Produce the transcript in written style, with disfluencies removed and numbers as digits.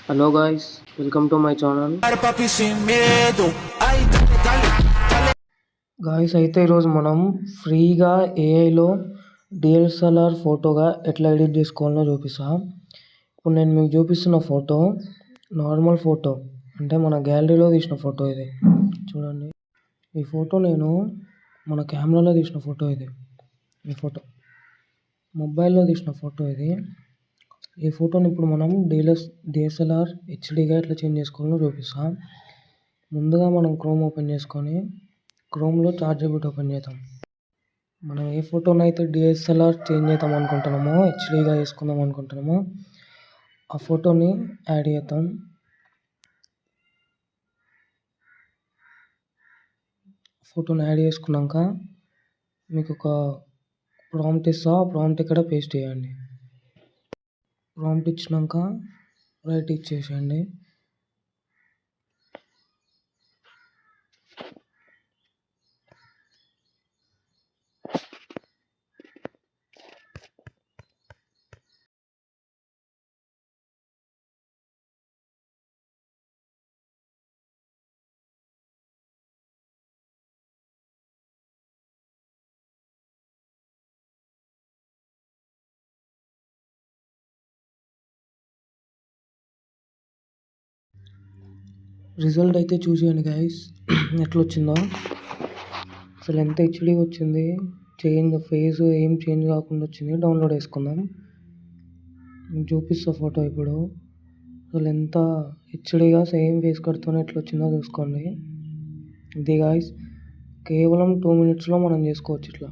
Hello guys, welcome to my channel. Guys అయితే ఈరోజు మనం ఫ్రీగా ఏఐలో డిఎస్ఎల్ఆర్ ఫోటోగా ఎట్లా ఎడిట్ చేసుకోవాలో చూపిస్తా. ఇప్పుడు నేను మీకు చూపిస్తున్న ఫోటో నార్మల్ ఫోటో, అంటే మన గ్యాలరీలో తీసిన ఫోటో ఇది. చూడండి, ఈ ఫోటో నేను మన కెమెరాలో తీసిన ఫోటో ఇది. ఈ ఫోటో మొబైల్లో తీసిన ఫోటో ఇది. ఈ ఫోటోని ఇప్పుడు మనం డిఎస్ఎల్ఆర్ హెచ్డీగా ఎట్లా చేంజ్ చేసుకోవాలో చూపిస్తాం. ముందుగా మనం క్రోమ్ ఓపెన్ చేసుకొని క్రోమ్లో చార్ట్జిపిటి ఓపెన్ చేద్దాం. మనం ఏ ఫోటోని అయితే డిఎస్ఎల్ఆర్ చేంజ్ చేద్దాం అనుకుంటున్నామో, హెచ్డీగా చేసుకుందాం అనుకుంటున్నామో ఆ ఫోటోని యాడ్ చేద్దాం. ఫోటోని యాడ్ చేసుకున్నాక మీకు ఒక ప్రాంప్ట్ ఇస్తా, ఆ ప్రాంప్ట్ ఇక్కడ పేస్ట్ చేయండి. ప్రాంప్ట్ ఇచ్చినాక రైట్ ఇచ్చేసేయండి. రిజల్ట్ అయితే చూసేయండి గైస్, ఎట్లా వచ్చిందో. అసలు ఎంత హెచ్డీ వచ్చింది, ఫేస్ ఏం చేంజ్ కాకుండా వచ్చింది. డౌన్లోడ్ వేసుకుందాం. మీకు చూపిస్తా ఫోటో ఇప్పుడు. అసలు ఎంత హెచ్డీగా సేమ్ ఫేస్ కట్తోనే ఎట్లా వచ్చిందో చూసుకోండి. ఇది గాయస్ కేవలం 2 minutesలో మనం చేసుకోవచ్చు ఇట్లా.